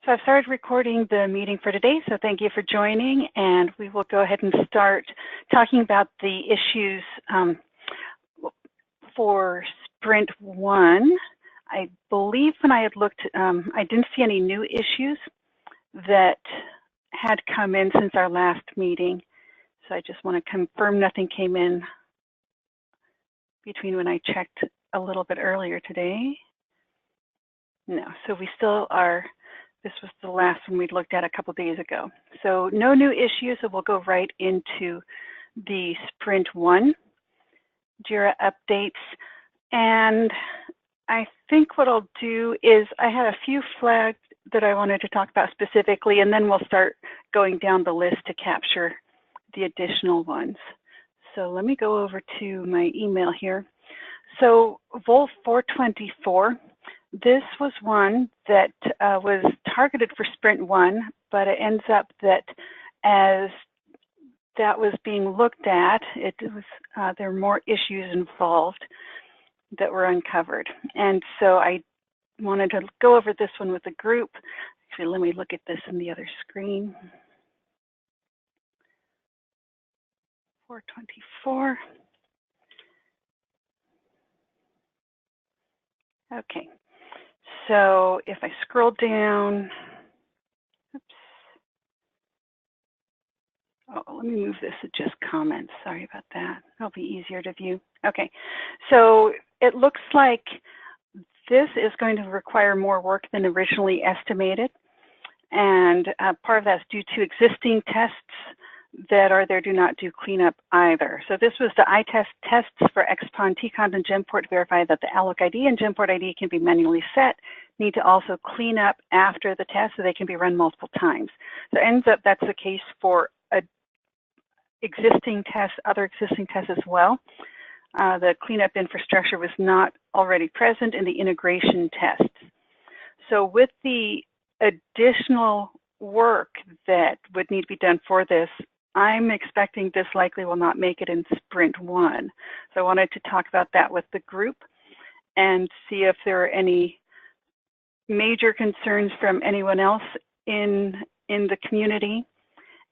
So I've started recording the meeting for today, so thank you for joining, and we will go ahead and start talking about the issues for Sprint 1. I believe when I had looked, I didn't see any new issues that had come in since our last meeting, so I just want to confirm nothing came in between when I checked a little bit earlier today. No, so we still are. This was the last one we looked at a couple days ago. So no new issues, so we'll go right into the Sprint 1 JIRA updates. And I think what I'll do is I had a few flags that I wanted to talk about specifically, and then we'll start going down the list to capture the additional ones. So let me go over to my email here. So VOLTHA 424. This was one that was targeted for Sprint 1, but it ends up that as that was being looked at, there were more issues involved that were uncovered. And so I wanted to go over this one with the group. Actually, let me look at this in the other screen. 424. Okay. So if I scroll down, oops. Oh, let me move this to just comments. Sorry about that. It'll be easier to view. Okay, so it looks like this is going to require more work than originally estimated. And part of that's due to existing tests that are there do not do cleanup either. So this was the iTest tests for XPON, TCON, and Genport to verify that the alloc ID and Genport ID can be manually set. Need to also clean up after the test so they can be run multiple times. So it ends up that's the case for existing tests, other existing tests as well. The cleanup infrastructure was not already present in the integration tests. So with the additional work that would need to be done for this, I'm expecting this likely will not make it in Sprint 1. So I wanted to talk about that with the group and see if there are any major concerns from anyone else in the community.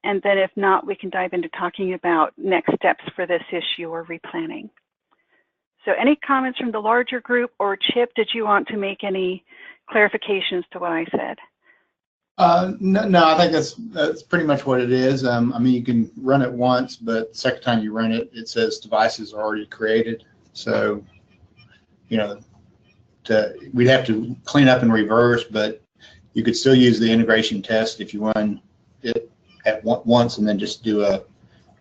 And then if not, we can dive into talking about next steps for this issue or replanning. So any comments from the larger group, or Chip, did you want to make any clarifications to what I said? No, I think that's pretty much what it is. I mean, you can run it once, but the second time you run it, it says devices are already created. So, you know, we'd have to clean up in reverse, but you could still use the integration test if you run it at once and then just do a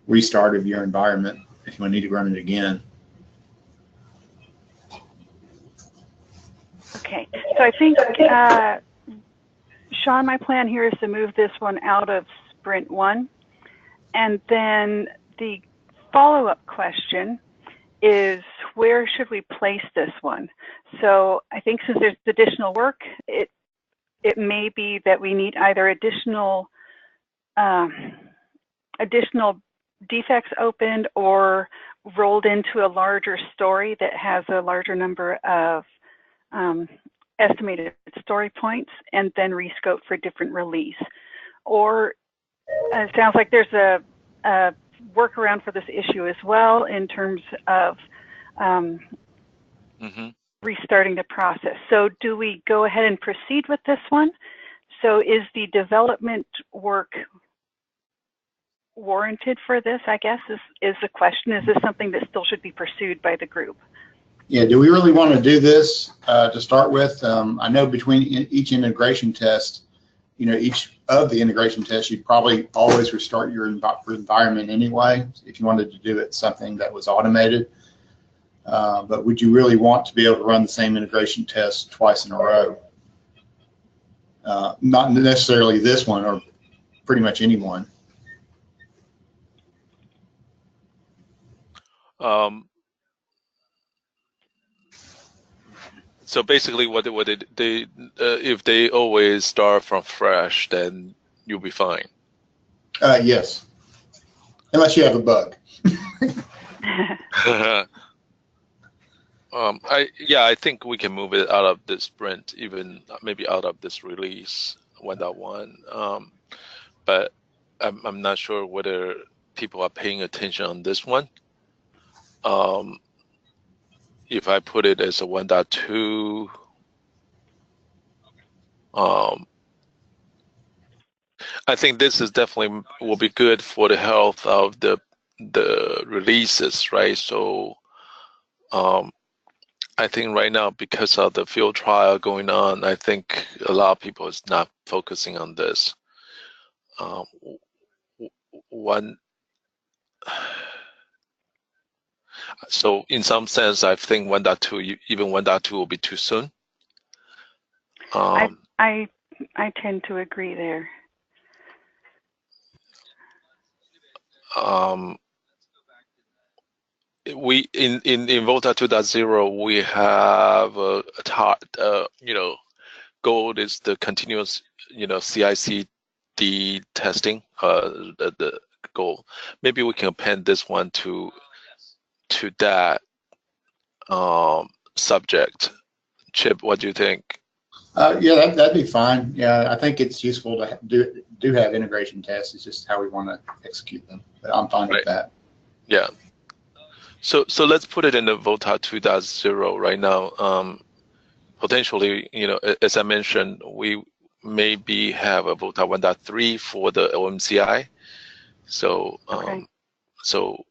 restart of your environment if you need to run it again. Okay, so I think Sean, my plan here is to move this one out of Sprint 1. And then the follow-up question is, where should we place this one? So I think since there's additional work, it may be that we need either additional defects opened or rolled into a larger story that has a larger number of estimated story points and then rescope for different release. Or it sounds like there's a workaround for this issue as well in terms of restarting the process. So do we go ahead and proceed with this one? So is the development work warranted for this, I guess, is the question. Is this something that still should be pursued by the group? Yeah, do we really want to do this to start with? I know between each integration test, you know, each of the integration tests, you'd probably always restart your environment anyway if you wanted to do it something that was automated. But would you really want to be able to run the same integration test twice in a row? Not necessarily this one, or pretty much any one. So basically, if they always start from fresh, then you'll be fine. Yes, unless you have a bug. I think we can move it out of this sprint, even maybe out of this release. 1.1. But I'm not sure whether people are paying attention on this one. If I put it as a 1.2, I think this is definitely will be good for the health of the releases, right? So I think right now, because of the field trial going on, I think a lot of people is not focusing on this. So in some sense, I think 1.2, even 1.2 will be too soon. I tend to agree there. We in VOLTHA 2.0 we have goal is the continuous CI/CD testing. The goal. Maybe we can append this one to that subject. Chip, what do you think? Yeah, that'd be fine. Yeah, I think it's useful to do have integration tests. It's just how we want to execute them. But I'm fine with that. Yeah. So let's put it in the VOLTHA 2.0 right now. Potentially, as I mentioned, we maybe have a VOLTHA 1.3 for the OMCI. So okay. So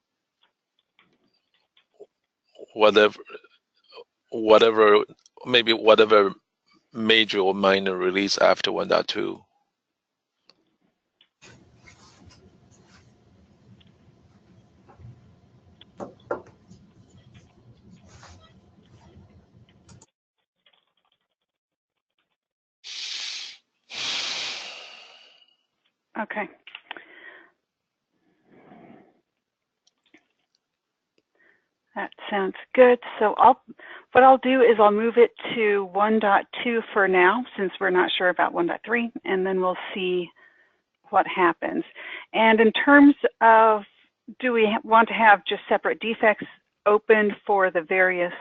whatever major or minor release after 1.2. Okay. That sounds good. So what I'll do is I'll move it to 1.2 for now, since we're not sure about 1.3, and then we'll see what happens. And in terms of, do we want to have just separate defects opened for the various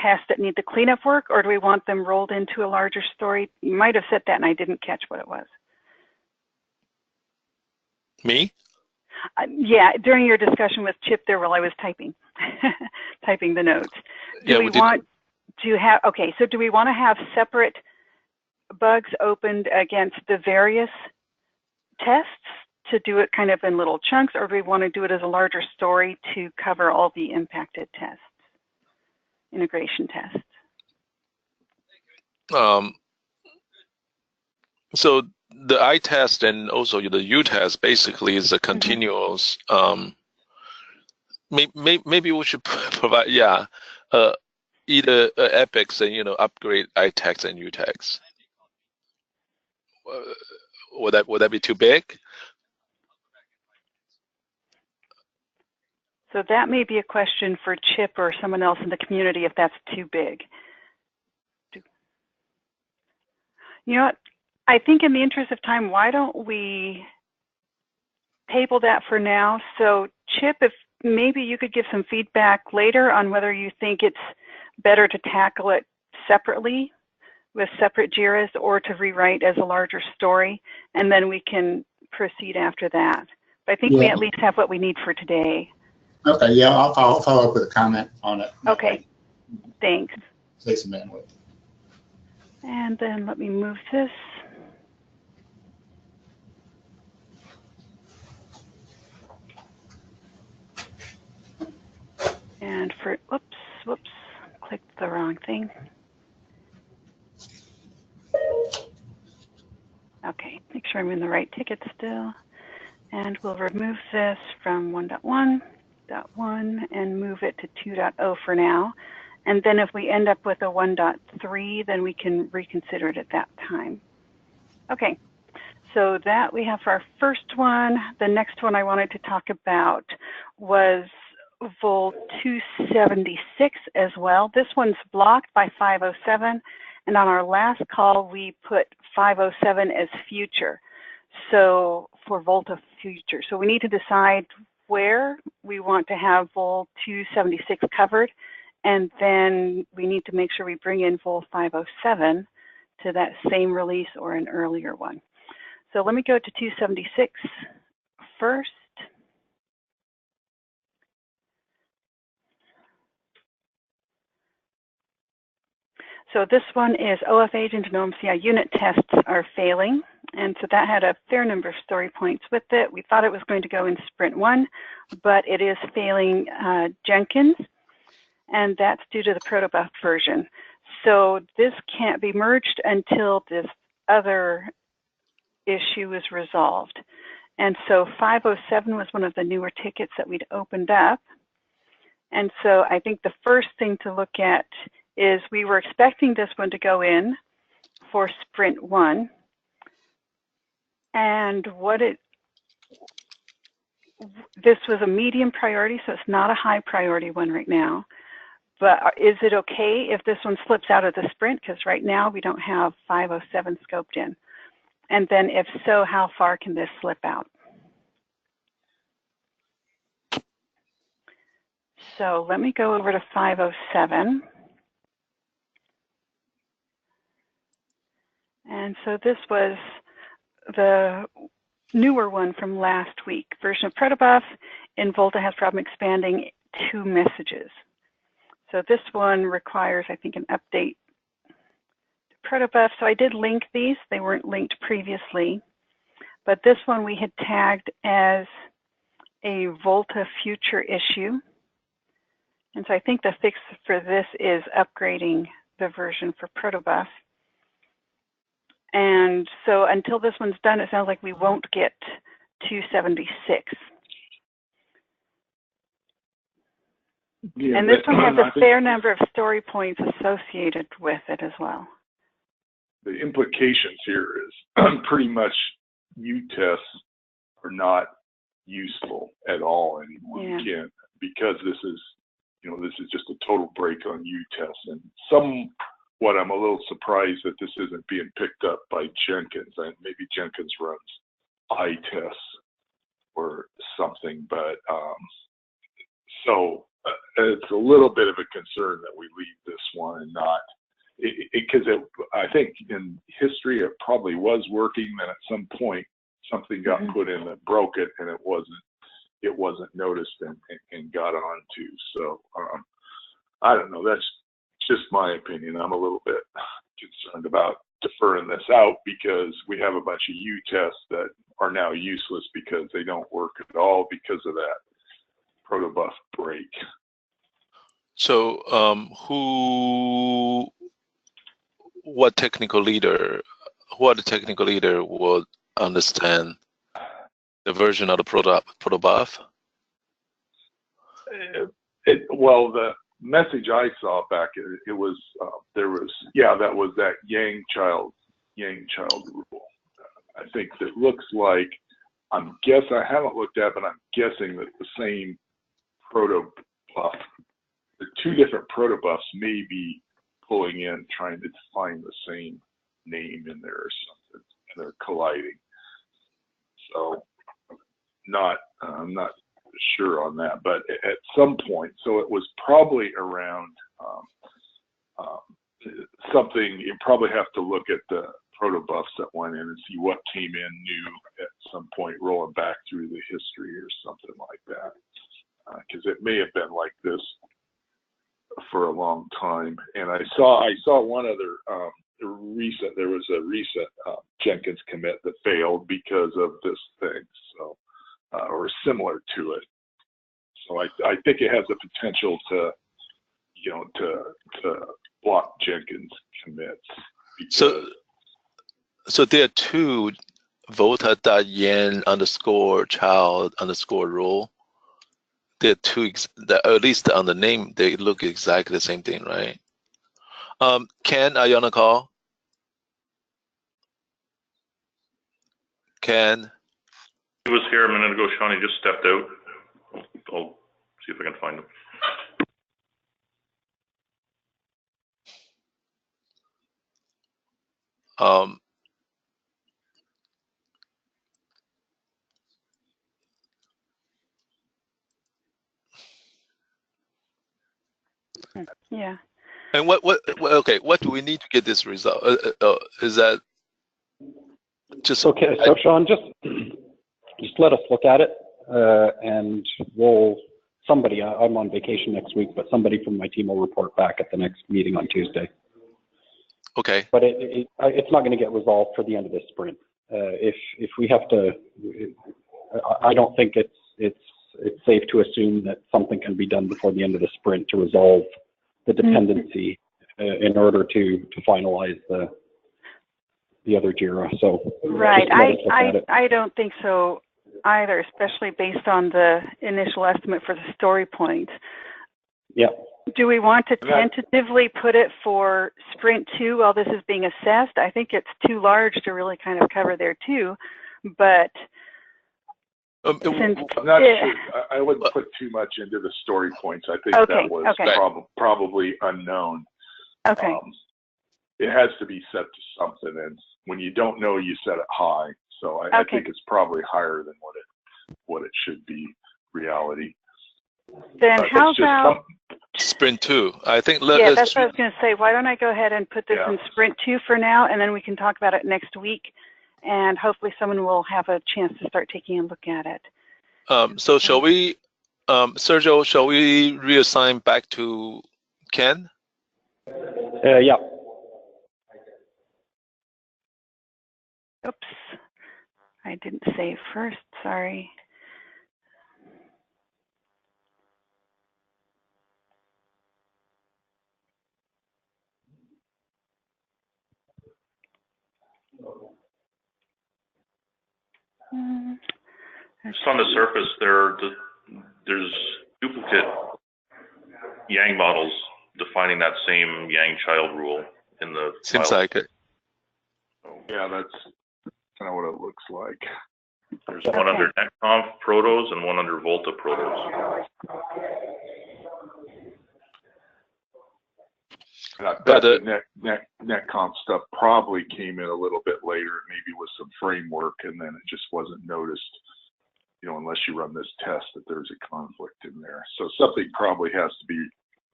tests that need the cleanup work, or do we want them rolled into a larger story? You might have said that and I didn't catch what it was. Me? Yeah, during your discussion with Chip there while I was typing, typing the notes. Do we want to have separate bugs opened against the various tests to do it kind of in little chunks, or do we want to do it as a larger story to cover all the impacted tests, integration tests? So the I test and also the U test basically is a continuous. Maybe we should provide either epics and upgrade I text and U text. Would that be too big? So that may be a question for Chip or someone else in the community if that's too big. You know what? I think in the interest of time, why don't we table that for now? So Chip, if maybe you could give some feedback later on whether you think it's better to tackle it separately with separate JIRAs or to rewrite as a larger story, and then we can proceed after that. But I think we at least have what we need for today. Okay, yeah, I'll follow up with a comment on it. Okay, thanks. Save some bandwidth. And then let me move this. And for, whoops, clicked the wrong thing. Okay, make sure I'm in the right ticket still. And we'll remove this from 1.1.1 and move it to 2.0 for now. And then if we end up with a 1.3, then we can reconsider it at that time. Okay, so that we have for our first one. The next one I wanted to talk about was VOL 276 as well. This one's blocked by 507. And on our last call, we put 507 as future. So for VOLTHA future. So we need to decide where we want to have VOL 276 covered. And then we need to make sure we bring in VOL 507 to that same release or an earlier one. So let me go to 276 first. So this one is OF agent and OMCI unit tests are failing. And so that had a fair number of story points with it. We thought it was going to go in sprint 1, but it is failing Jenkins, and that's due to the protobuf version. So this can't be merged until this other issue is resolved. And so 507 was one of the newer tickets that we'd opened up. And so I think the first thing to look at is we were expecting this one to go in for sprint 1. And this was a medium priority, so it's not a high priority one right now. But is it okay if this one slips out of the sprint? Because right now we don't have 507 scoped in. And then if so, how far can this slip out? So let me go over to 507. And so this was the newer one from last week. Version of protobuf in VOLTHA has problem expanding 2 messages. So this one requires, I think, an update to protobuf. So I did link these. They weren't linked previously. But this one we had tagged as a VOLTHA future issue. And so I think the fix for this is upgrading the version for protobuf. And so until this one's done, it sounds like we won't get 276. Yeah, and this one has a fair number of story points associated with it as well. The implications here is pretty much U-tests are not useful at all anymore. Yeah. You can't, because this is, this is just a total break on U-tests. And somewhat I'm a little surprised that this isn't being picked up by Jenkins. And maybe Jenkins runs I-tests or something, but so it's a little bit of a concern that we leave this one and not, because I think in history it probably was working, then at some point something got put in that broke it, and it wasn't noticed and got on to. So I don't know, that's just my opinion. I'm a little bit concerned about deferring this out because we have a bunch of U-tests that are now useless because they don't work at all because of that protobuf break. So what the technical leader would understand the version of the protobuf? Well, the message I saw back, it was that was that Yang child rule. I think that looks like, I haven't looked at, but I'm guessing that the same protobuf, the 2 different protobufs may be pulling in, trying to find the same name in there or something, and they're colliding. So I'm not sure on that, but at some point, so it was probably around something. You probably have to look at the protobufs that went in and see what came in new at some point, rolling back through the history or something like that, because it may have been like this for a long time. And I saw one other there was a recent Jenkins commit that failed because of this thing, so or similar to it. So I think it has the potential to block Jenkins commits. So there are 2 VOLTHA.yen_child_rule. There are 2, at least on the name, they look exactly the same thing, right? Ken, are you on the call? Ken? He was here a minute ago, Sean. He just stepped out. I'll see if I can find him. Yeah. And okay, what do we need to get this result? Is that just okay? So Sean, just let us look at it, and somebody, I'm on vacation next week, but somebody from my team will report back at the next meeting on Tuesday. Okay. But it's not going to get resolved for the end of this sprint. If we have to, I don't think it's safe to assume that something can be done before the end of the sprint to resolve the dependency in order to finalize the other JIRA. So right, I don't think so either, especially based on the initial estimate for the story point. Yeah. Do we want to tentatively put it for sprint 2 while this is being assessed? I think it's too large to really kind of cover there too, but since I'm not sure. I wouldn't put too much into the story points. I think that was probably unknown. Okay. It has to be set to something, and when you don't know, you set it high. So I think it's probably higher than what it should be reality. Then how about sprint 2? I think that's what I was going to say. Why don't I go ahead and put this in sprint 2 for now, and then we can talk about it next week, and hopefully someone will have a chance to start taking a look at it. So shall we, Sergio? Shall we reassign back to Ken? Yeah. Oops, I didn't save first. Sorry. Just on the surface, there's duplicate Yang models defining that same Yang child rule in the Seems file. like it. Yeah, that's kind of what it looks like. There's one under NetConf protos and one under VOLTHA protos. But the NetConf stuff probably came in a little bit later, maybe with some framework, and then it just wasn't noticed, unless you run this test, that there's a conflict in there. So something probably has to be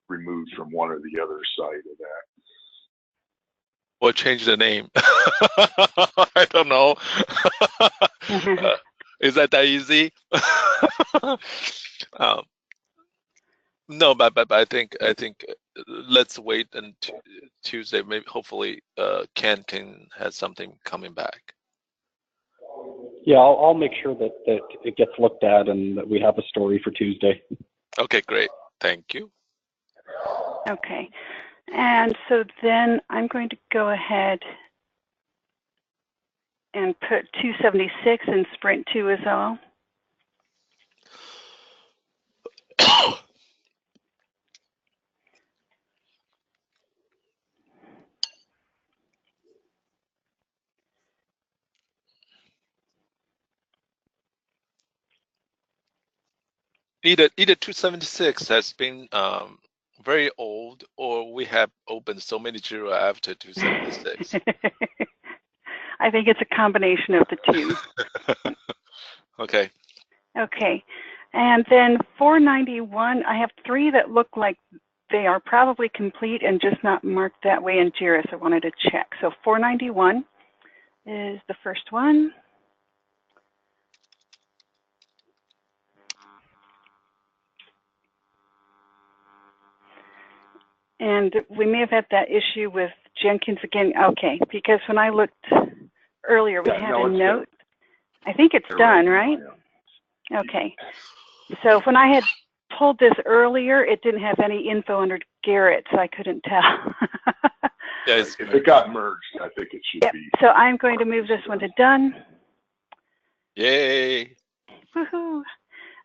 removed from one or the other side of that. Or change the name. I don't know. Is that easy? No, but I think let's wait until Tuesday. Maybe hopefully Ken can have something coming back. Yeah, I'll make sure that it gets looked at and that we have a story for Tuesday. Okay, great. Thank you. Okay. And so then I'm going to go ahead and put 276 in sprint 2 as well. Either 276 has been very old, or we have opened so many JIRA after 276. I think it's a combination of the two. Okay. Okay. And then 491, I have 3 that look like they are probably complete and just not marked that way in JIRA, so I wanted to check. So 491 is the first one. And we may have had that issue with Jenkins again. Okay, because when I looked earlier, we had a note. I think it's done, right? Okay. So when I had pulled this earlier, it didn't have any info under Garrett, so I couldn't tell. If it got merged, I think it should be. So I'm going to move this one to done. Yay. Woohoo.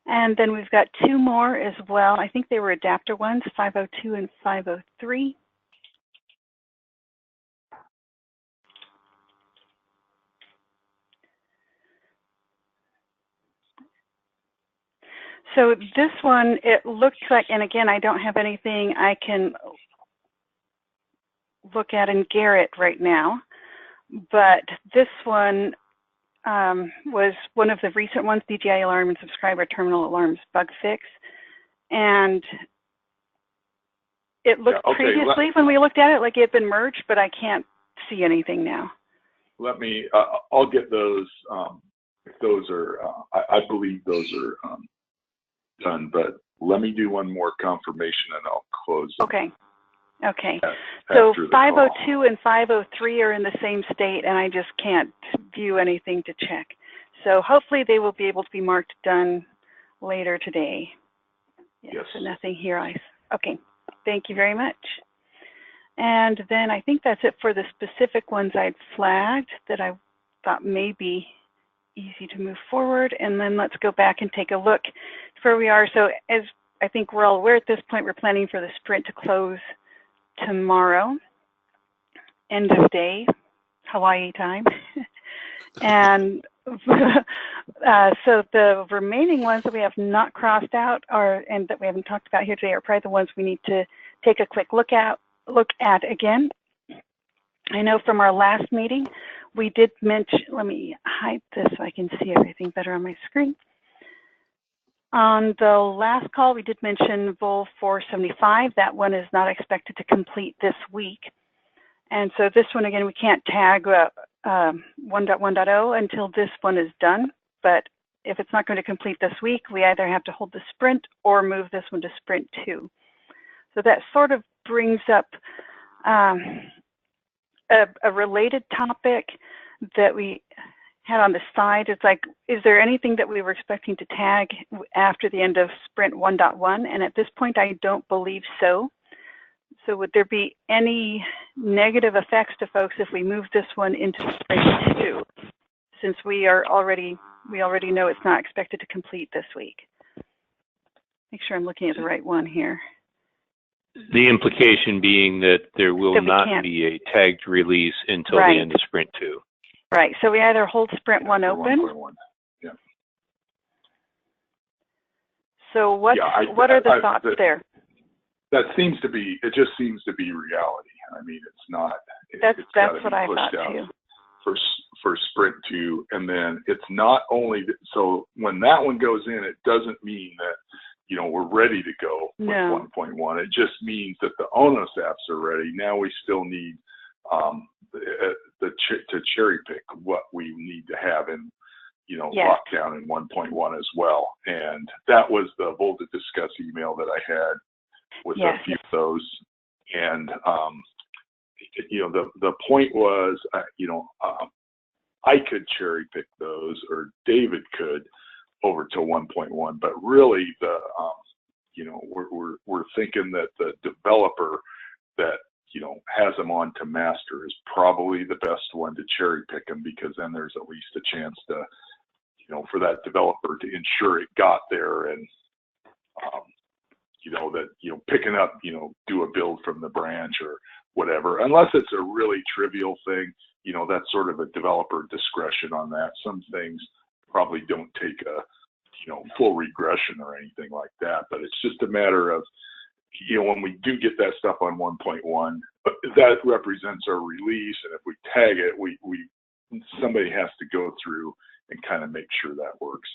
And then we've got 2 more as well. I think they were adapter ones, 502 and 503. So this one, it looks like, and again, I don't have anything I can look at in Garrett right now, but this one was one of the recent ones, DJI alarm and subscriber terminal alarms bug fix. And It looked previously when we looked at it like it had been merged, but I can't see anything now. Let me, I'll get those, if those are, I believe those are done, but let me do one more confirmation and I'll close them. Okay. Okay. So 502 and 503 are in the same state, and I just can't view anything to check. So hopefully they will be able to be marked done later today. Yes. So nothing here. Okay. Thank you very much. And then I think that's it for the specific ones I'd flagged that I thought may be easy to move forward. And then let's go back and take a look where we are. So as I think we're all aware at this point, we're planning for the sprint to close tomorrow, end of day, Hawaii time. And so the remaining ones that we have not crossed out and that we haven't talked about here today are probably the ones we need to take a quick look at again. I know from our last meeting, we did mention, let me hide this so I can see everything better on my screen. On the last call, we did mention VOL 475. That one is not expected to complete this week. And so this one, again, we can't tag 1.1.0 until this one is done. But if it's not going to complete this week, we either have to hold the sprint or move this one to sprint 2. So that sort of brings up a related topic that we had on the side. It's like, is there anything that we were expecting to tag after the end of sprint 1.1? And at this point, I don't believe so. So would there be any negative effects to folks if we move this one into sprint 2, since we already know it's not expected to complete this week? Make sure I'm looking at the right one here. The implication being that there will not be a tagged release until the end of sprint 2. Right. So we either hold sprint 1 open. 1.1. Yeah. So what are the thoughts there? That seems to be, it just seems to be reality. I mean, it's not. That's what I thought too. For sprint 2, and then it's not only, so when that one goes in, it doesn't mean that, you know, we're ready to go with 1.1. It just means that the ONOS apps are ready. Now we still need to cherry pick what we need to have in, you know, lockdown in 1.1 as well. And that was the VOLTHA Discuss email that I had with a few of those. And, you know, the point was, you know, I could cherry pick those, or David could, over to 1.1, but really you know, we're thinking that the developer that, you know, has them on to master is probably the best one to cherry pick them, because then there's at least a chance to, you know, for that developer to ensure it got there, and you know, that, you know, picking up, you know, do a build from the branch or whatever, unless it's a really trivial thing, you know, that's sort of a developer discretion on that. Some things probably don't take a, you know, full regression or anything like that, but it's just a matter of, you know, when we do get that stuff on 1.1, that represents our release, and if we tag it, somebody has to go through and kind of make sure that works.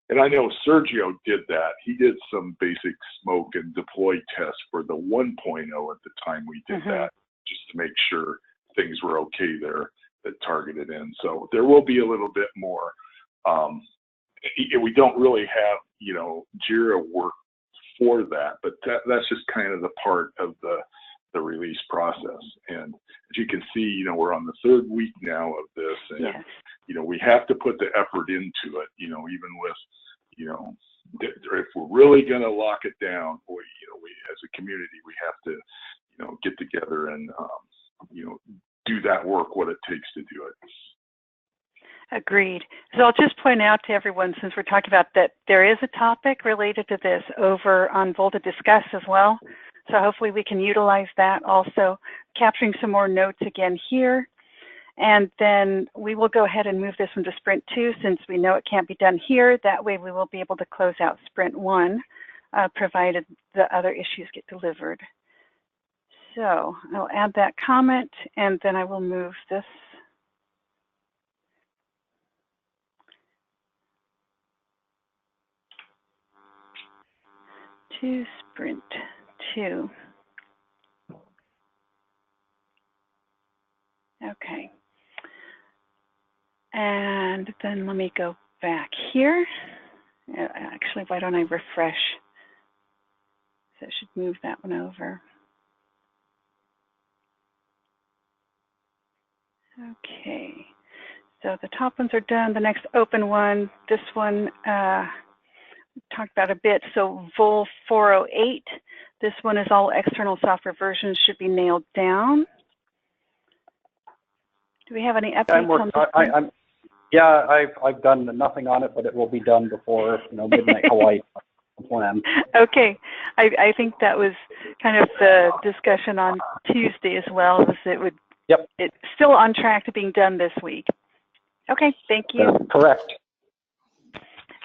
And I know Sergio did that. He did some basic smoke and deploy tests for the 1.0 at the time we did that, just to make sure things were okay there that targeted in. So there will be a little bit more. We don't really have, you know, JIRA work for that, but that's just kind of the part of the release process. And as you can see, you know, we're on the 3rd week now of this, and you know, we have to put the effort into it, you know, even with, you know, if we're really going to lock it down, we as a community, we have to, you know, get together and, you know, do that work, what it takes to do it. Agreed. So I'll just point out to everyone, since we're talking about that, there is a topic related to this over on VOLTHA Discuss as well. So hopefully we can utilize that also, capturing some more notes again here. And then we will go ahead and move this one to sprint 2, since we know it can't be done here. That way we will be able to close out sprint 1, provided the other issues get delivered. So I'll add that comment, and then I will move this to sprint 2. And then let me go back here. Actually, why don't I refresh? So I should move that one over. Okay, so the top ones are done. The next open one, this one, talked about a bit. So VOL 408, this one is all external software versions should be nailed down. Do we have any updates on this? Yeah, I've done nothing on it, but it will be done before midnight Hawaii plan. Okay, I think that was kind of the discussion on Tuesday as well. Was it would? Yep. It's still on track to being done this week. Okay, thank you. Correct.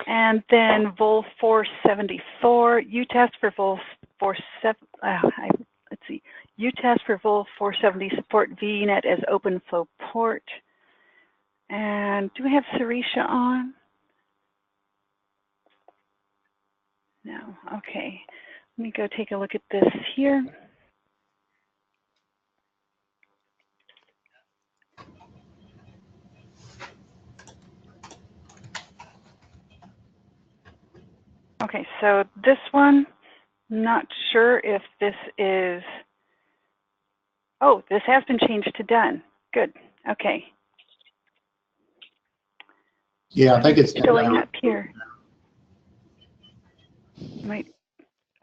And then VOL 474, UTest for VOL 47. Let's see, UTest for VOL 470 support VNet as OpenFlow port. And do we have Sarisha on? No. Okay. Let me go take a look at this here. Okay, so this one, not sure if this is, oh, this has been changed to done. Good, okay. Yeah, I think it's showing up here.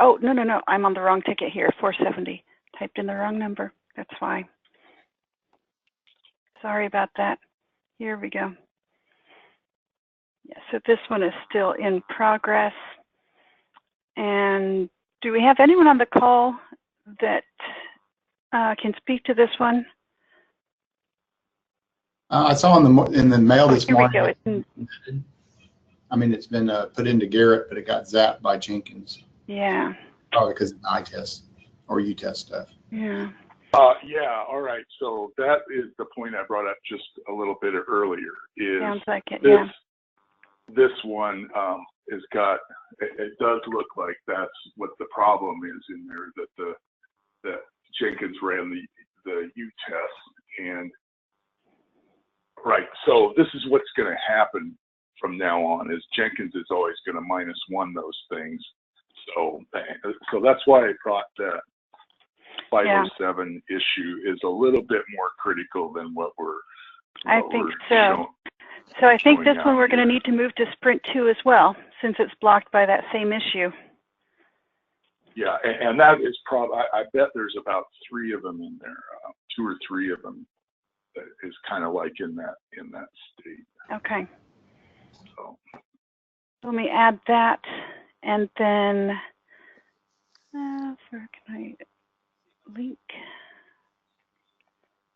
Oh, no, I'm on the wrong ticket here, 470. Typed in the wrong number, that's fine. Sorry about that. Here we go. Yeah, so this one is still in progress. And do we have anyone on the call that can speak to this one? I saw in the mail this morning. I mean, it's been put into Garrett, but it got zapped by Jenkins. Yeah. Probably because of iTest or UTest stuff. Yeah. Yeah. All right. So that is the point I brought up just a little bit earlier. Sounds like it. This, yeah. This one has got. It does look like that's what the problem is in there. That Jenkins ran the UTest and. Right. So this is what's going to happen from now on. Is Jenkins is always going to -1 those things. So that's why I thought that 507 issue is a little bit more critical than what we're. I think so. So I think this one we're going to need to move to Sprint 2 as well, since it's blocked by that same issue. Yeah, and that is probably. I bet there's about 3 of them in there, 2 or 3 of them. That is kind of like in that state. Okay. So let me add that, and then where can I link?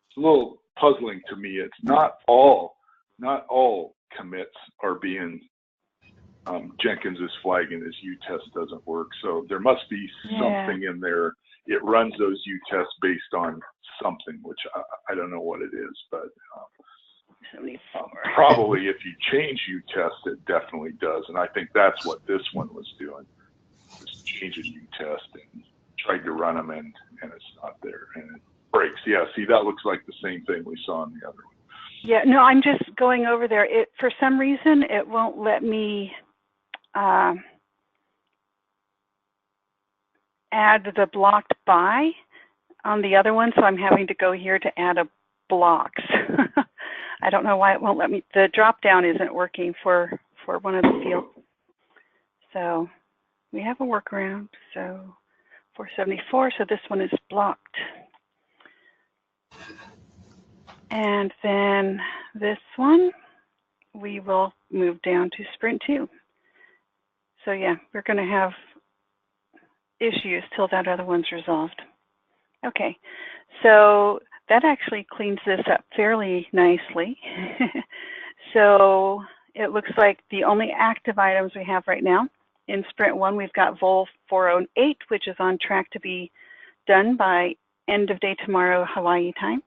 It's a little puzzling to me. It's not all commits are being Jenkins is flagging as UTest doesn't work. So there must be something in there. It runs those UTests based on something, which I don't know what it is, but probably if you change UTest, it definitely does. And I think that's what this one was doing, was changing UTest and tried to run them and it's not there and it breaks. Yeah, see, that looks like the same thing we saw in the other one. Yeah, no, I'm just going over there. For some reason, it won't let me add the blocked by on the other one, so I'm having to go here to add a blocks. I don't know why it won't let me. The drop down isn't working for one of the fields. So we have a workaround. So 474, so this one is blocked. And then this one, we will move down to Sprint 2. So yeah, we're going to have issues till that other one's resolved. Okay, so that actually cleans this up fairly nicely. So it looks like the only active items we have right now in Sprint 1, we've got VOL 408, which is on track to be done by end of day tomorrow, Hawaii time.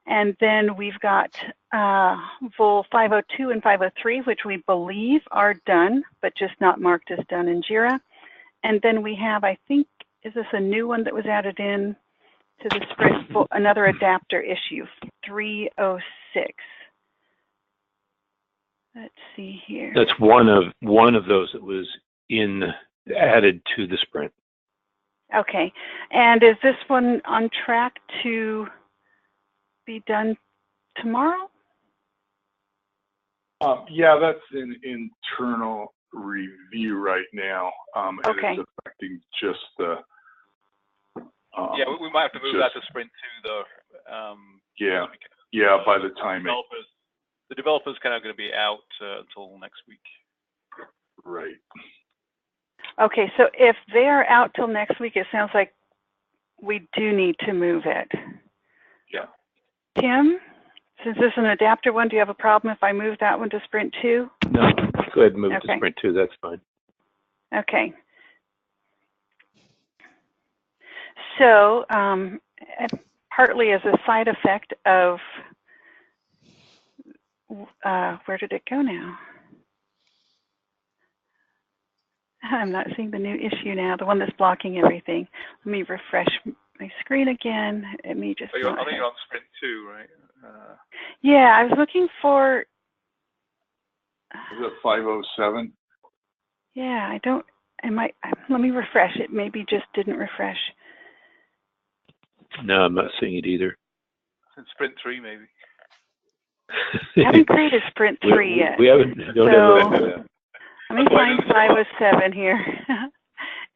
And then we've got VOL 502 and 503, which we believe are done, but just not marked as done in JIRA. And then we have, I think, is this a new one that was added in to the Sprint, another adapter issue, 306. Let's see here. That's one of those that was added to the sprint. Okay, and is this one on track to be done tomorrow? Yeah, that's in internal review right now. Okay. And it's affecting just the. Yeah, we might have to move that to sprint 2, though. Yeah, by the time the developer's kind of going to be out until next week. Right. Okay, so if they are out till next week, it sounds like we do need to move it. Yeah. Tim, since this is an adapter one, do you have a problem if I move that one to sprint 2? No, go ahead and move to sprint 2. That's fine. Okay. So, partly as a side effect of, where did it go now? I'm not seeing the new issue now, the one that's blocking everything. Let me refresh my screen again. It may just. I think you're on sprint 2, right? Yeah, I was looking for. Is it 507? Yeah, I don't. Let me refresh. It maybe just didn't refresh. No, I'm not seeing it either. In sprint 3, maybe. I haven't created sprint 3 yet. We haven't. Let me find 507 here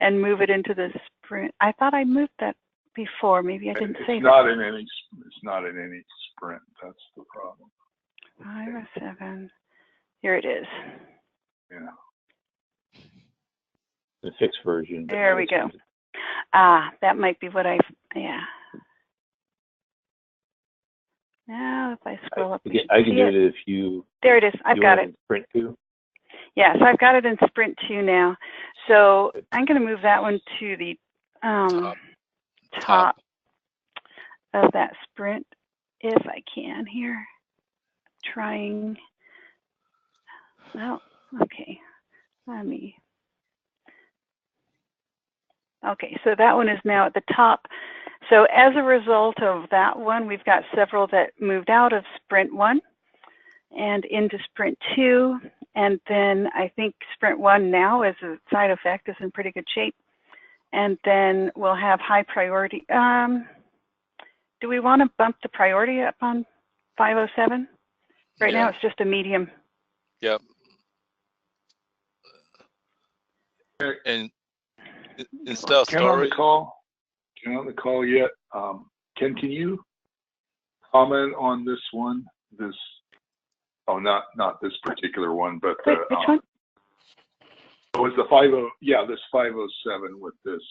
and move it into the sprint. I thought I moved that before. Maybe I didn't say that. It's not in any sprint. That's the problem. 507. Here it is. Yeah. The fixed version. There we go. That might be what yeah. Now if I scroll up. I can do it if you. There it is. I've got it. Sprint 2. Yeah, so I've got it in sprint 2 now. So I'm going to move that one to the top of that sprint if I can here. Trying. Well, okay. Okay, so that one is now at the top. So as a result of that one, we've got several that moved out of sprint 1 and into sprint 2. And then I think sprint 1 now, as a side effect, is in pretty good shape. And then we'll have high priority. Do we want to bump the priority up on 507? Right now it's just a medium. Yep. And instead of Ken on the call yet? Ken, can you comment on this one? Oh, not this particular one, but which one? It was the this 507 with this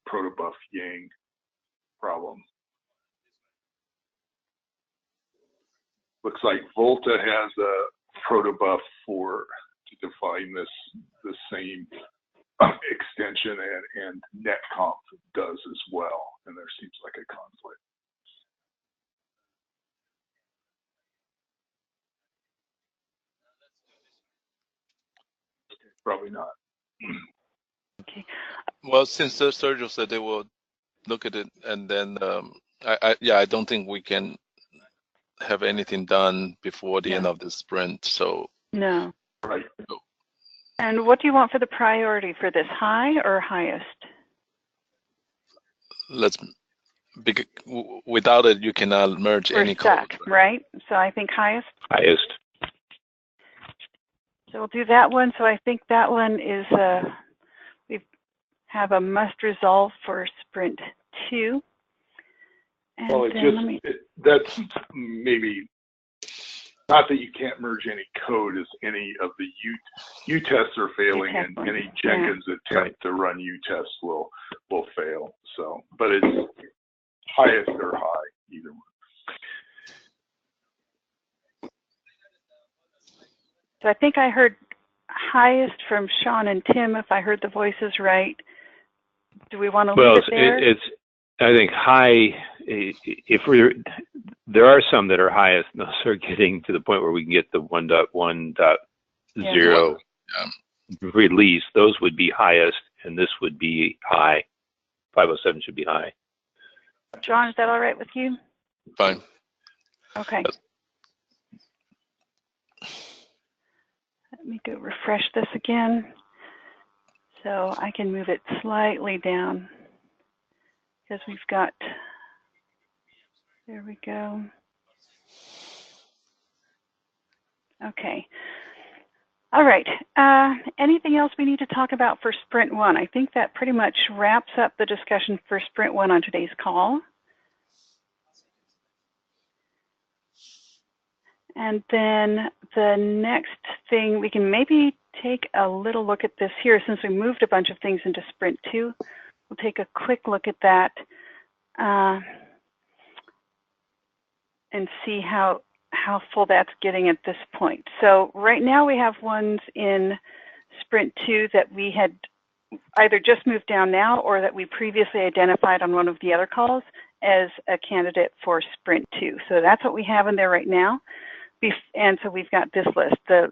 protobuf Yang problem. Looks like VOLTHA has a protobuf to define the same extension, and netconf does as well, and there seems like a conflict. Probably not. Okay. Well, since Sergio said they will look at it, and then I don't think we can have anything done before the end of the sprint. So no. Right. And what do you want for the priority for this, high or highest? Without it, you cannot merge any stuck, code. Right? So I think highest. Highest. So we'll do that one. So I think that one is we have a must resolve for sprint 2. And well, that's maybe not that you can't merge any code, as any of the U tests are failing, and any Jenkins attempt to run U tests will fail. So, but it's highest or high, either one. So I think I heard highest from Sean and Tim, if I heard the voices right. Do we want to leave it there? I think high, there are some that are highest. Those are getting to the point where we can get the 1.1.0 release. Those would be highest, and this would be high. 507 should be high. John, is that all right with you? Fine. Okay. Let me go refresh this again. So I can move it slightly down because we've got, there we go. Okay. All right. Anything else we need to talk about for Sprint 1? I think that pretty much wraps up the discussion for Sprint 1 on today's call. And then the next thing, we can maybe take a little look at this here since we moved a bunch of things into Sprint 2. We'll take a quick look at that and see how full that's getting at this point. So right now we have ones in Sprint 2 that we had either just moved down now or that we previously identified on one of the other calls as a candidate for Sprint 2. So that's what we have in there right now. And so we've got this list, the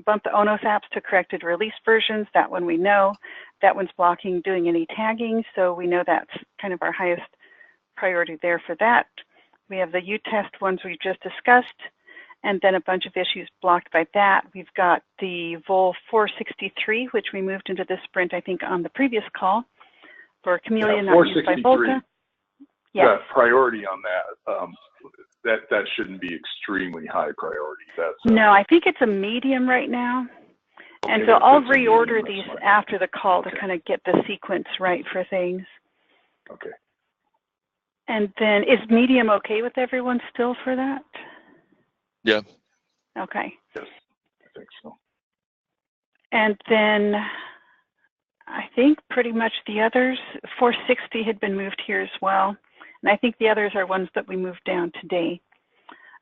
bump the ONOS apps to corrected release versions. That one we know. That one's blocking doing any tagging, so we know that's kind of our highest priority there for that. We have the U-test ones we just discussed, and then a bunch of issues blocked by that. We've got the VOL 463, which we moved into this sprint, I think, on the previous call for Camellia not used by VOLTHA. Yes. That priority on that, that shouldn't be extremely high priority. That's no, I think it's a medium right now. Okay, and so I'll reorder these after the call to kind of get the sequence right for things. Okay. And then is medium okay with everyone still for that? Yeah. Okay. Yes, I think so. And then I think pretty much the others, 460 had been moved here as well. And I think the others are ones that we moved down today.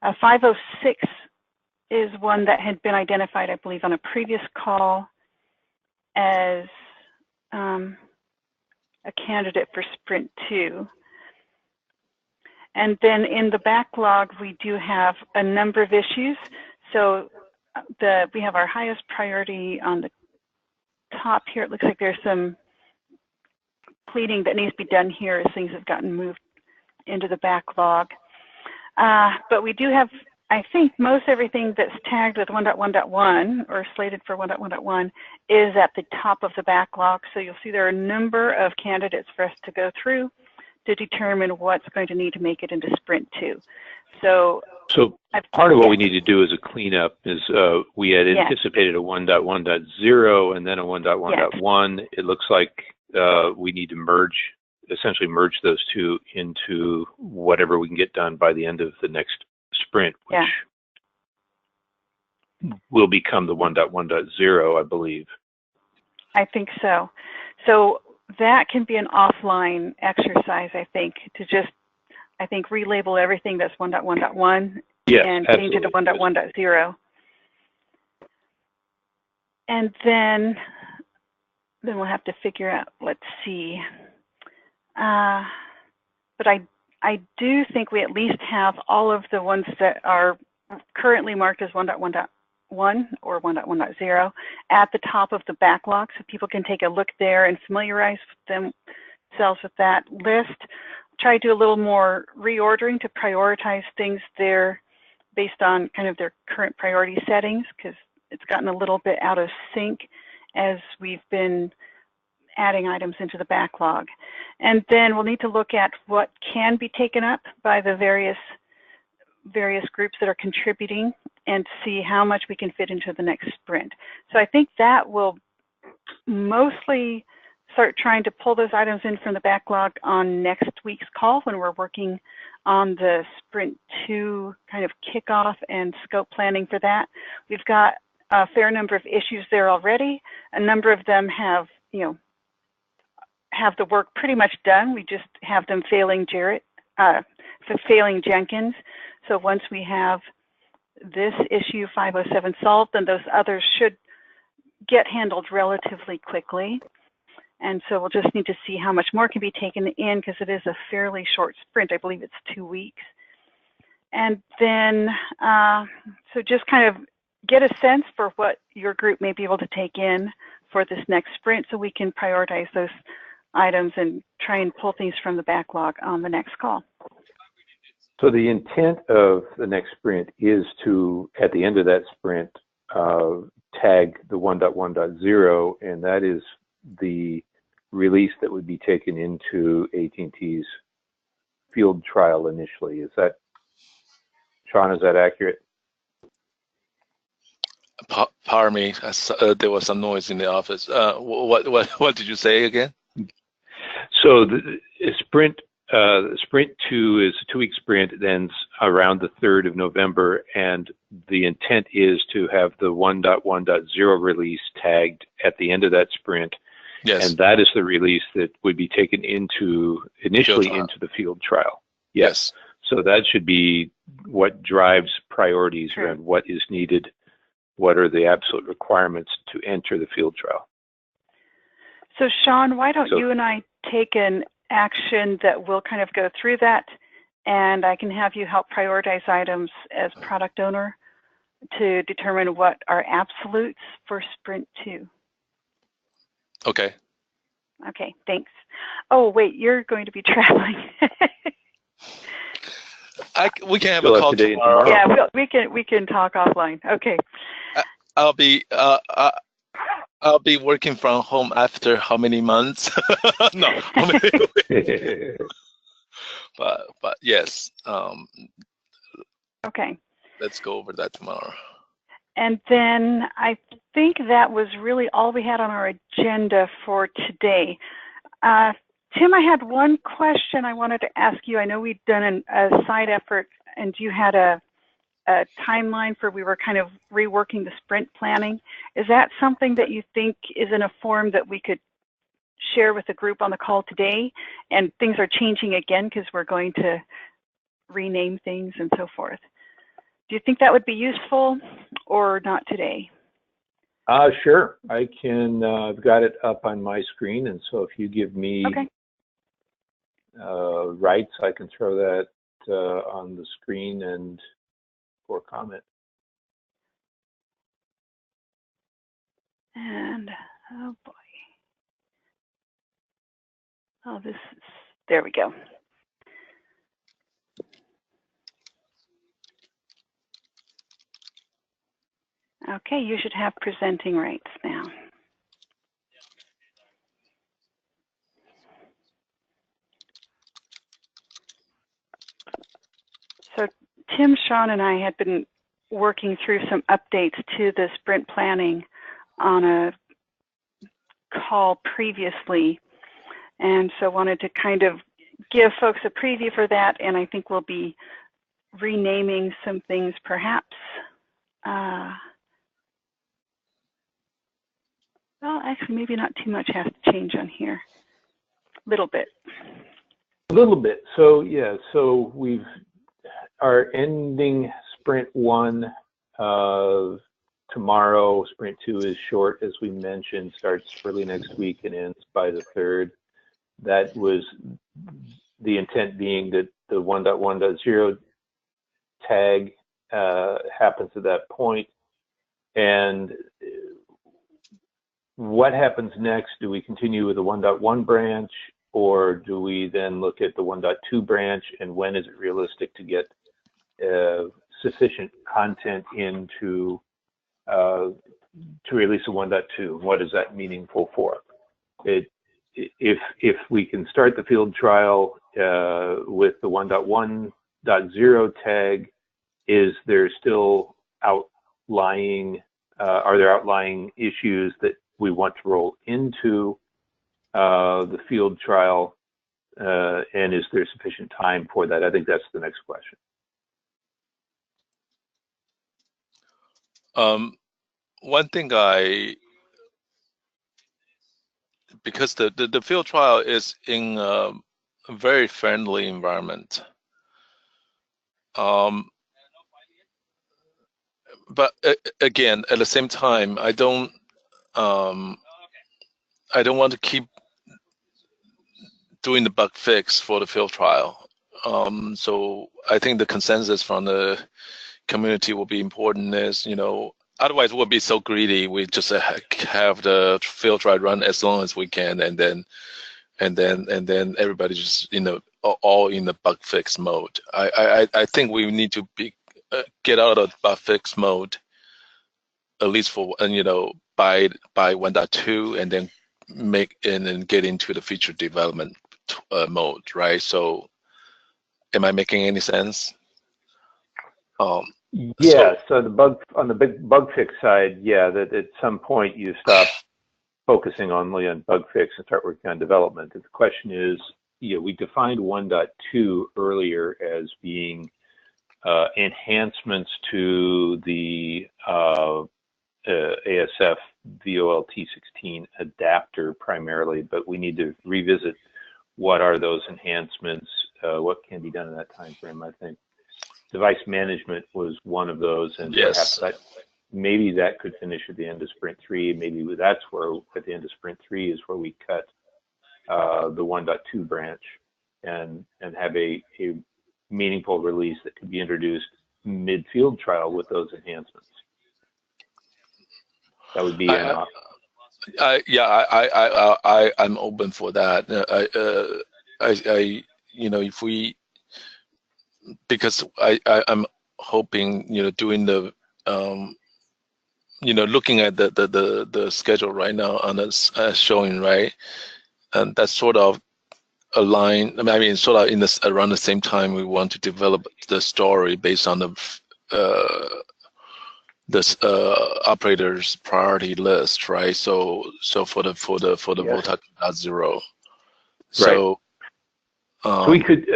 506 is one that had been identified, I believe, on a previous call as a candidate for Sprint 2. And then in the backlog, we do have a number of issues. So we have our highest priority on the top here. It looks like there's some pleading that needs to be done here as things have gotten moved into the backlog. But we do have, I think, most everything that's tagged with 1.1.1 or slated for 1.1.1 is at the top of the backlog. So you'll see there are a number of candidates for us to go through to determine what's going to need to make it into Sprint 2. So part of what we need to do as a cleanup is we had anticipated a 1.1.0 and then a 1.1.1. It looks like we need to essentially merge those two into whatever we can get done by the end of the next sprint, which will become the 1.1.0, I believe. I think so. So that can be an offline exercise, I think, to just, I think, relabel everything that's 1.1.1 and change it to 1.1.0. And then we'll have to figure out, let's see. But I do think we at least have all of the ones that are currently marked as 1.1.1 or 1.1.0 at the top of the backlog, so people can take a look there and familiarize themselves with that list. Try to do a little more reordering to prioritize things there based on kind of their current priority settings, because it's gotten a little bit out of sync as we've been adding items into the backlog. And then we'll need to look at what can be taken up by the various groups that are contributing and see how much we can fit into the next sprint. So I think that will mostly start trying to pull those items in from the backlog on next week's call when we're working on the Sprint 2 kind of kickoff and scope planning for that. We've got a fair number of issues there already. A number of them have, have the work pretty much done. We just have them failing Jenkins. So once we have this issue 507 solved, then those others should get handled relatively quickly. And so we'll just need to see how much more can be taken in, because it is a fairly short sprint. I believe it's 2 weeks. And then, so just kind of get a sense for what your group may be able to take in for this next sprint so we can prioritize those items and try and pull things from the backlog on the next call. So the intent of the next sprint is to, at the end of that sprint, tag the 1.1.0, and that is the release that would be taken into AT&T's field trial initially. Is that, Sean, is that accurate? Pardon me, there was some noise in the office. What did you say again? So the sprint 2 is a 2-week sprint. It ends around the 3rd of November, and the intent is to have the 1.1.0 release tagged at the end of that sprint. Yes. And that is the release that would be taken initially into the field trial. Yes. So that should be what drives priorities around what is needed, what are the absolute requirements to enter the field trial. So Sean, why don't you and I take an action that will kind of go through that, and I can have you help prioritize items as product owner to determine what are absolutes for Sprint 2. Okay. Okay, thanks. Oh, wait, you're going to be traveling. We can have a call today tomorrow. Yeah, we can talk offline. Okay. I'll be working from home after how many months? No, how many? but yes. Okay. Let's go over that tomorrow. And then I think that was really all we had on our agenda for today. Tim, I had one question I wanted to ask you. I know we've done a side effort, and you had a timeline for we were kind of reworking the sprint planning. Is that something that you think is in a form that we could share with the group on the call today? And things are changing again because we're going to rename things and so forth. Do you think that would be useful or not today? Sure. I can, I've got it up on my screen, and so if you give me rights, I can throw that on the screen and for comment. And, oh boy. Oh, there we go. Okay, you should have presenting rights now. So Tim, Sean, and I had been working through some updates to the sprint planning on a call previously, and so wanted to kind of give folks a preview for that, and I think we'll be renaming some things perhaps. Well, actually, maybe not too much has to change on here. A little bit. A little bit. So yeah, so we are ending sprint 1 tomorrow. Sprint 2 is short, as we mentioned, starts early next week and ends by the 3rd. That was the intent, being that the 1.1.0 tag happens at that point. And what happens next? Do we continue with the 1.1 branch, or do we then look at the 1.2 branch, and when is it realistic to get sufficient content in to release a 1.2? What is that meaningful for? If we can start the field trial with the 1.1.0 tag, is there still outlying, are there outlying issues that we want to roll into the field trial, and is there sufficient time for that? I think that's the next question. One thing because the field trial is in a very friendly environment. But again, at the same time, I don't want to keep doing the bug fix for the field trial. So I think the consensus from the community will be important. Is, otherwise we'll be so greedy. We just have the field trial run as long as we can, and then everybody just all in the bug fix mode. I think we need to get out of bug fix mode at least for by 1.2, and then get into the feature development mode, right? So, am I making any sense? Yeah. So on the big bug fix side, yeah, that at some point you stop focusing only on bug fix and start working on development. And the question is, we defined 1.2 earlier as being enhancements to the ASF VOLT16 adapter primarily, but we need to revisit what are those enhancements, what can be done in that time frame. I think device management was one of those, and yes, perhaps maybe that could finish at the end of sprint 3. Maybe that's where at the end of sprint 3 is where we cut the 1.2 branch and have a meaningful release that could be introduced mid-field trial with those enhancements. That would be an option. I'm open for that. If we, because I'm hoping, doing the, looking at the schedule right now on us showing, right, and that's sort of aligned. I mean, sort of in this around the same time we want to develop the story based on the this operator's priority list, right? So for the VOLTHA 2.0. So, so we could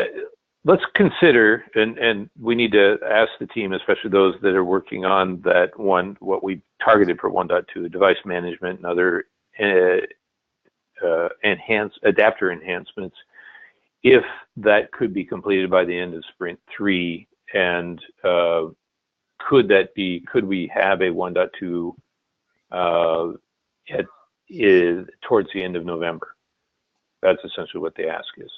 let's consider, and we need to ask the team, especially those that are working on that one, what we targeted for 1.2, device management and other adapter enhancements, if that could be completed by the end of sprint 3, and could we have a 1.2 towards the end of November? That's essentially what the ask is.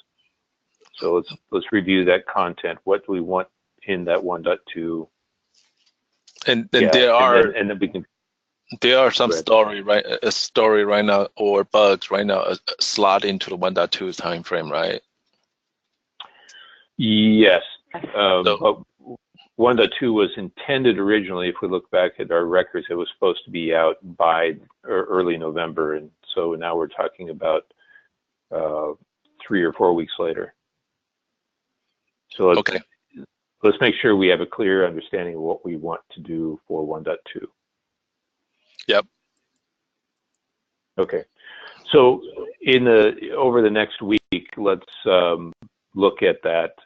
So let's review that content. What do we want in that 1.2? And then there are some story right now, or bugs right now slot into the 1.2 time frame, right? Yes. But 1.2 was intended originally, if we look back at our records, it was supposed to be out by early November, and so now we're talking about 3 or 4 weeks later. So let's make sure we have a clear understanding of what we want to do for 1.2. Yep. Okay. So over the next week, let's look at that.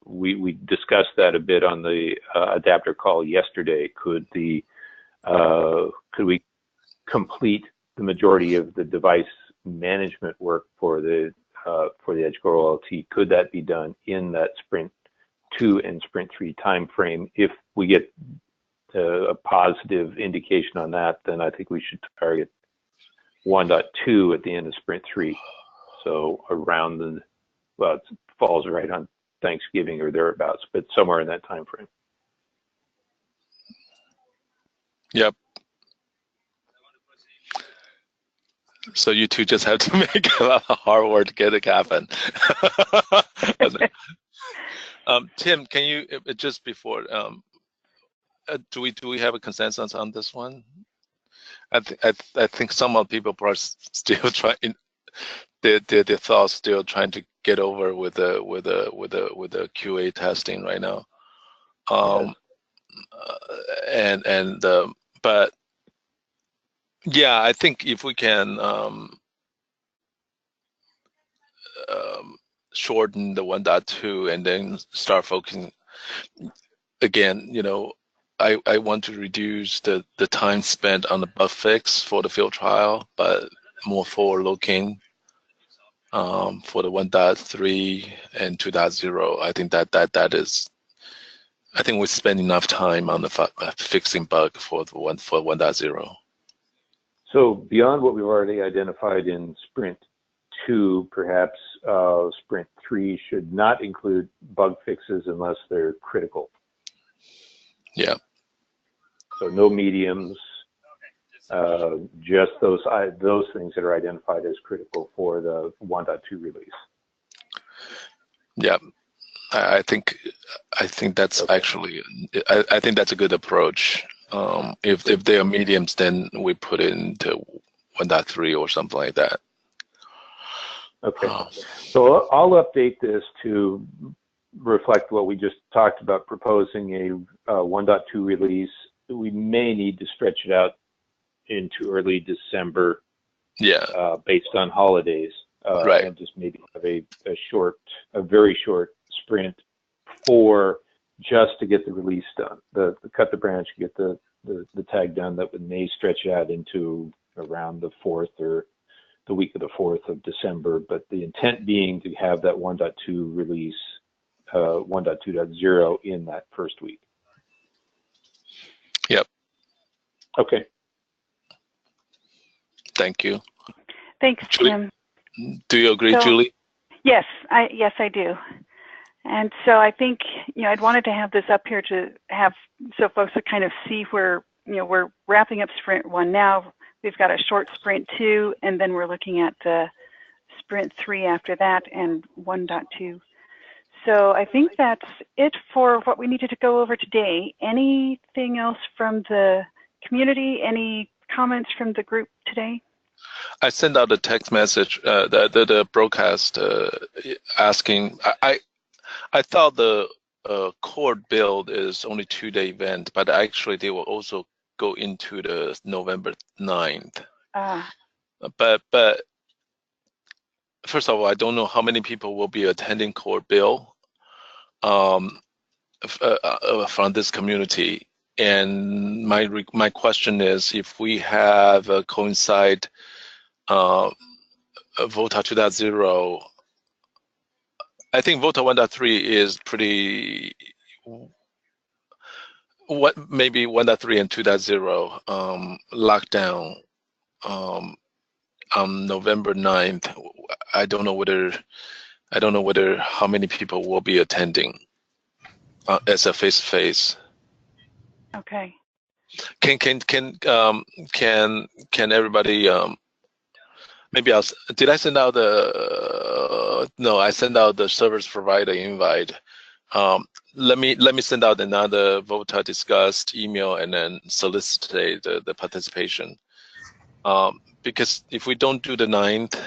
We discussed that a bit on the adapter call yesterday. Could we complete the majority of the device management work for the EdgeCore OLT? Could that be done in that sprint 2 and sprint 3 time frame? If we get a positive indication on that, then I think we should target 1.2 at the end of sprint 3. So around it falls right on Thanksgiving or thereabouts, but somewhere in that time frame. Yep. So you two just have to make a lot of hard work to get it happen. Tim, can you just before do we have a consensus on this one? I think some of people are still trying their thoughts, still trying to get over with the QA testing right now. But yeah, I think if we can shorten the 1.2 and then start focusing again, I want to reduce the time spent on the bug fix for the field trial, but more forward-looking for the 1.3 and 2.0. I think that is. I think we spend enough time on the fixing bug for 1.0. So beyond what we've already identified in sprint 2, perhaps sprint 3 should not include bug fixes unless they're critical. Yeah. So no mediums, just those things that are identified as critical for the 1.2 release. Yeah, I think that's actually I think that's a good approach. If they are mediums, then we put it into 1.3 or something like that. Okay. So I'll update this to reflect what we just talked about, proposing a 1.2 release. We may need to stretch it out into early December. Yeah. Based on holidays. Right. And just maybe have a very short sprint for just to get the release done. The cut the branch, get the tag done. That may stretch it out into around the 4th or the week of the 4th of December. But the intent being to have that 1.2 release, 1.2.0 in that first week. Yep. Okay. Thank you. Thanks, Julie, Tim. do you agree, So, Julie? Yes, I do. And so I think, I'd wanted to have this up here to have, so folks would kind of see where, we're wrapping up sprint 1 now. We've got a short sprint 2, and then we're looking at the sprint 3 after that and 1.2. So I think that's it for what we needed to go over today. Anything else from the community? Any comments from the group today? I sent out a text message, the broadcast asking. I thought the core build is only 2-day event, but actually they will also go into the November 9th. But first of all, I don't know how many people will be attending core build from this community. And my question is, if we have a coincide VOLTA 2.0, I think VOLTA 1.3 is pretty, maybe 1.3 and 2.0 lockdown on November 9th. I don't know whether how many people will be attending as a face-to-face. Okay. Can everybody? Maybe did I send out the? No, I sent out the service provider invite. Let me send out another VOLTA discussed email and then solicit the participation. Because if we don't do the 9th,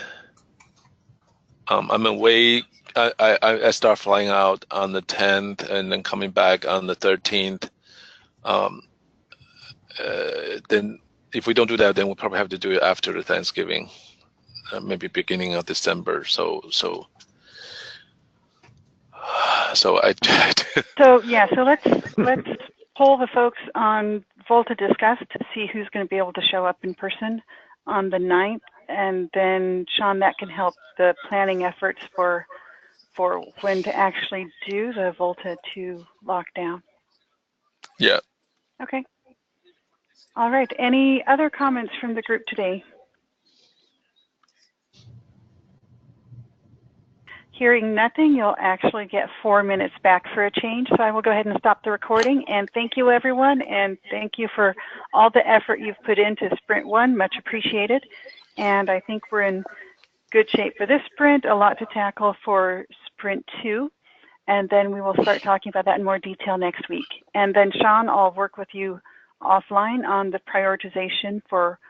I'm away. I start flying out on the 10th and then coming back on the 13th. Then if we don't do that, then we'll probably have to do it after the Thanksgiving, maybe beginning of December. So I. So let's poll the folks on VOLTA Discuss to see who's going to be able to show up in person on the 9th, and then Sean, that can help the planning efforts for when to actually do the VOLTA 2 lockdown. Yeah. Okay. All right. Any other comments from the group today? Hearing nothing, you'll actually get 4 minutes back for a change. So I will go ahead and stop the recording. And thank you, everyone. And thank you for all the effort you've put into Sprint 1. Much appreciated. And I think we're in good shape for this sprint. A lot to tackle for Sprint 2. And then we will start talking about that in more detail next week. And then, Sean, I'll work with you offline on the prioritization for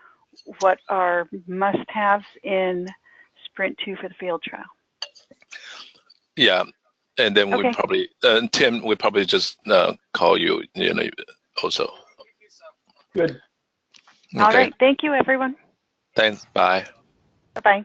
what are must-haves in Sprint 2 for the field trial. Yeah, and then okay. we probably Tim, we probably just call you, also. Good. Okay. All right. Thank you, everyone. Thanks. Bye. Bye-bye.